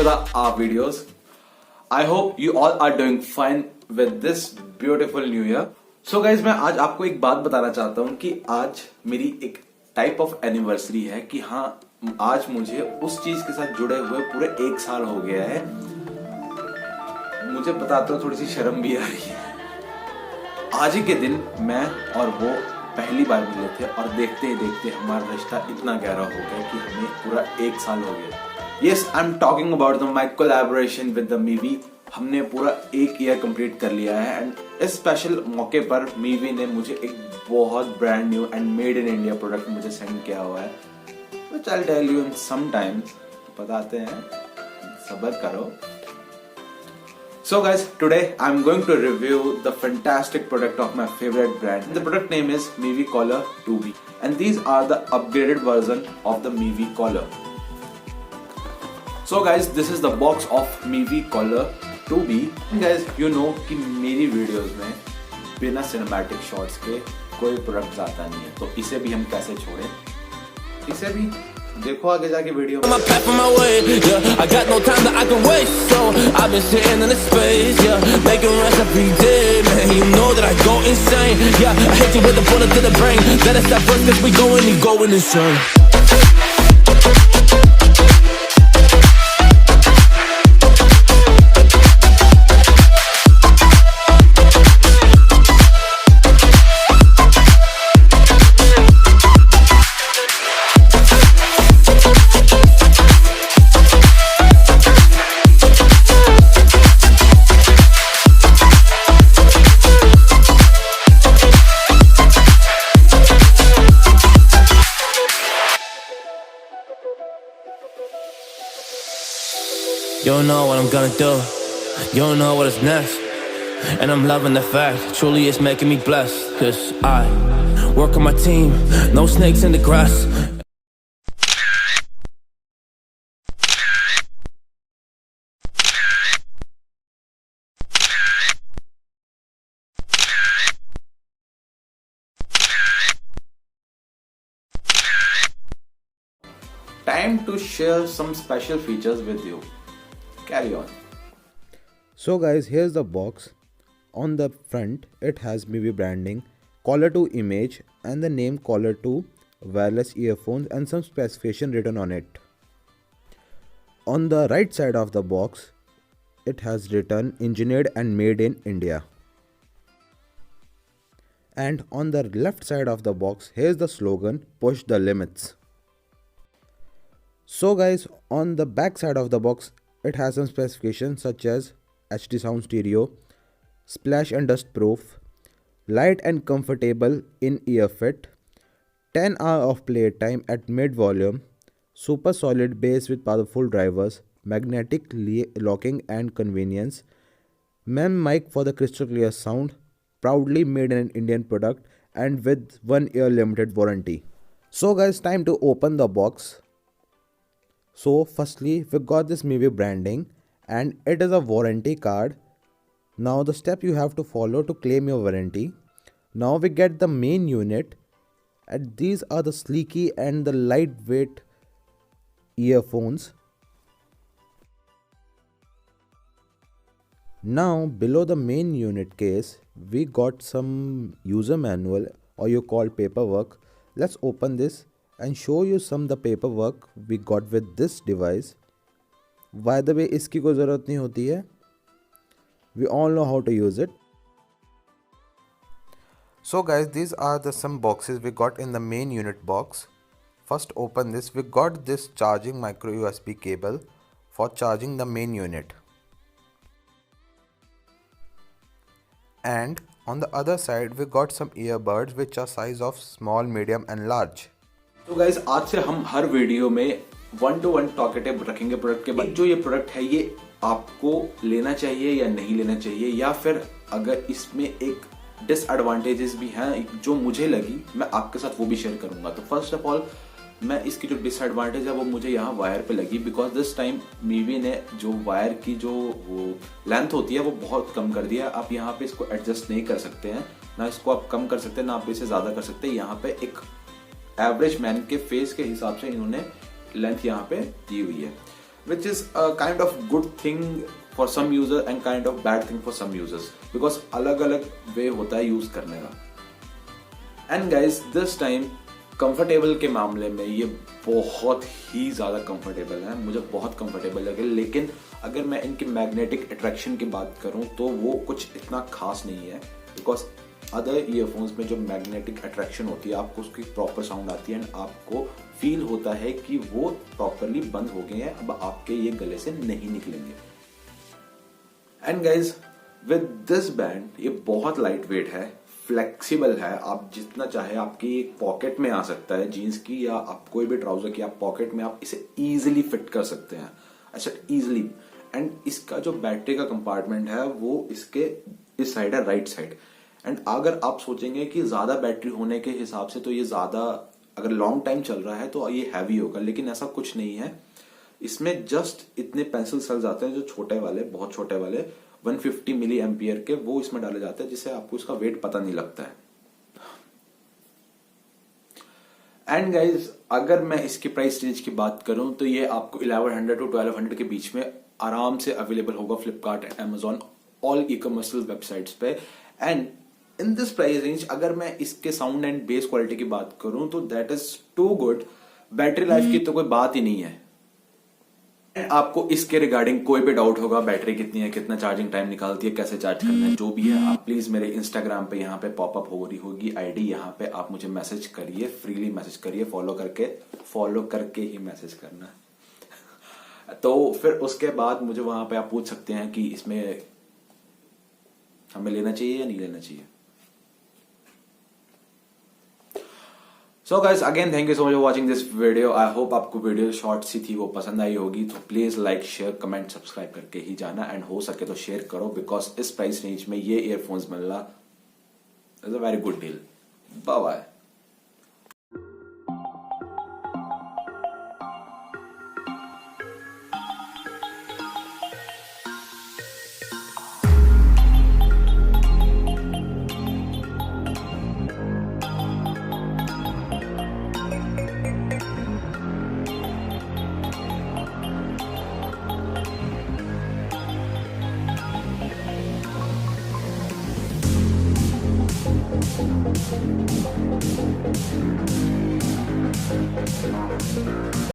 to our videos. I hope you all are doing fine with this beautiful new year. So guys, मैं आज आपको एक बात बताना चाहता हूँ कि आज मेरी एक टाइप ऑफ एनिवर्सरी है कि हाँ, आज मुझे उस चीज के साथ जुड़े हुए पूरे 1 साल हो गया है। मुझे बताते हुए थोड़ी सी शर्म भी आ रही है। आज ही के दिन मैं और वो पहली बार मिले थे और देखते ही देखते हमारा रिश्ता इतना गहरा हो गया कि हमें पूरा 1 साल हो गया। Yes, I'm talking about my collaboration with the Mivi. हमने पूरा 1 ईयर कंप्लीट कर लिया है एंड इस स्पेशल मौके पर Mivi ने मुझे एक बहुत brand new and made in India product मुझे सेंड किया हुआ है, which I'll tell you in some time. बताते हैं, सब्र करो। So guys, today I'm going to review the fantastic product of my favorite brand. The product name is Mivi Collar 2B, and these are the upgraded version of the Mivi Collar. So guys, this is the box of Mivi Collar 2B. And guys, you know कि मेरी videos में बिना cinematic shots के कोई product जाता नहीं है, तो इसे भी हम कैसे छोड़ें, इसे भी देखो आगे जाके वीडियो में। I got no time that I can waste, so I've been sitting in the space, yeah, making rest every day, man. You know that I go insane, yeah. I hit you with a bullet to the brain. Let us stop first, cause we going insane. You don't know what I'm gonna do, you don't know what is next. And I'm loving the fact, truly it's making me blessed. Cause I work on my team, no snakes in the grass. Time to share some special features with you. Carry on. So guys, here's the box. On the front it has Mivi branding, Collar 2 image and the name Collar 2 wireless earphones and some specification written on it. On the right side of the box it has written engineered and made in India. And on the left side of the box, here's the slogan, push the limits. So guys, on the back side of the box it has some specifications such as HD sound stereo, splash and dust proof, light and comfortable in ear fit, 10 hours of play time at mid volume, super solid bass with powerful drivers, magnetic locking and convenience, MEM mic for the crystal clear sound, proudly made in an Indian product and with 1 year limited warranty. So guys, time to open the box. So firstly, we got this Mivi branding and it is a warranty card. Now the step you have to follow to claim your warranty. Now we get the main unit and these are the sleeky and the lightweight earphones. Now below the main unit case, we got some user manual or you call paperwork. Let's open this and show you some the paperwork we got with this device. By the way, इसकी कोई ज़रूरत नहीं होती है. We all know how to use it. So guys, these are the some boxes we got in the main unit box. First open this. We got this charging micro USB cable for charging the main unit. And on the other side we got some earbuds which are size of small, medium and large. तो guys, आज से हम हर video में 1-to-1 talkative रखेंगे product के बाद। जो ये प्रोडक्ट है ये आपको लेना चाहिए या नहीं लेना चाहिए, या फिर अगर इसमें एक डिसएडवांटेजेस भी हैं जो मुझे लगी, मैं आपके साथ वो भी शेयर करूंगा। तो फर्स्ट ऑफ ऑल, मैं इसकी जो डिसएडवांटेज है वो मुझे यहाँ वायर पे लगी, बिकॉज दिस टाइम Mivi ने जो वायर की जो वो लेंथ होती है वो बहुत कम कर दिया है। आप यहाँ पे इसको एडजस्ट नहीं कर सकते हैं, ना इसको आप कम कर सकते हैं, ना आप इसे ज्यादा कर सकते हैं। यहाँ पे एक एवरेज मैन के फेस के हिसाब से इन्होंने लेंथ यहाँ पे दी हुई है। which is a kind of good thing for some user and kind of bad thing for some users, because अलग अलग वे होता है यूज करने का. And guys this time comfortable के मामले में ये बहुत ही ज़्यादा कंफर्टेबल है, मुझे बहुत कंफर्टेबल लगे. लेकिन अगर मैं इनके मैग्नेटिक अट्रैक्शन की बात करूं तो वो कुछ इतना खास नहीं है, बिकॉज अदर ईयरफोन्स में जो मैग्नेटिक अट्रैक्शन होती है आपको उसकी प्रॉपर साउंड आती है एंड आपको फील होता है कि वो प्रॉपरली बंद हो गए हैं, अब आपके ये गले से नहीं निकलेंगे. And guys with this band ये बहुत लाइट वेट है, फ्लेक्सिबल है, आप जितना चाहे आपकी एक पॉकेट में आ सकता है जीन्स की या आप कोई भी ट्राउजर की आप पॉकेट में आप इसे इजीली फिट कर सकते हैं. अच्छा इजीली. एंड इसका जो बैटरी का कंपार्टमेंट है वो इसके इस साइड है, राइट साइड. एंड अगर आप सोचेंगे कि ज्यादा बैटरी होने के हिसाब से तो ये ज्यादा अगर लॉन्ग टाइम चल रहा है तो ये हैवी होगा, लेकिन ऐसा कुछ नहीं है. इसमें जस्ट इतने पेंसिल सेल्स आते हैं जो छोटे वाले, बहुत छोटे वाले 150 मिली एम्पियर के, वो इसमें डाले जाते हैं जिससे आपको इसका वेट पता नहीं लगता है. एंड गाइज अगर मैं इसकी प्राइस रेंज की बात करूं तो ये आपको 1100 to 1200 के बीच में आराम से अवेलेबल होगा Flipkart and Amazon, all e commercial websites पे. And in this price range अगर मैं इसके साउंड एंड बेस क्वालिटी की बात करूं तो that is too good. Battery life की तो कोई बात ही नहीं है. आपको इसके रिगार्डिंग कोई भी डाउट होगा, बैटरी कितनी है, कितना चार्जिंग टाइम निकालती है, कैसे चार्ज करना है, जो भी है आप प्लीज मेरे इंस्टाग्राम पे यहाँ पे पॉपअप हो रही होगी आईडी, यहाँ पे आप मुझे मैसेज करिए, फ्रीली मैसेज करिए, फॉलो करके ही मैसेज करना. तो फिर उसके बाद मुझे वहां पे आप पूछ सकते हैं कि इसमें हमें लेना चाहिए या नहीं लेना चाहिए. So guys again thank you so much for watching this video. I hope आपको वीडियो शॉर्ट सी थी वो पसंद आई होगी, तो please like share comment subscribe करके ही जाना. एंड हो सके तो शेयर करो, बिकॉज इस प्राइस रेंज में ये ईयरफोन्स मिलना is a very good deal. Bye bye.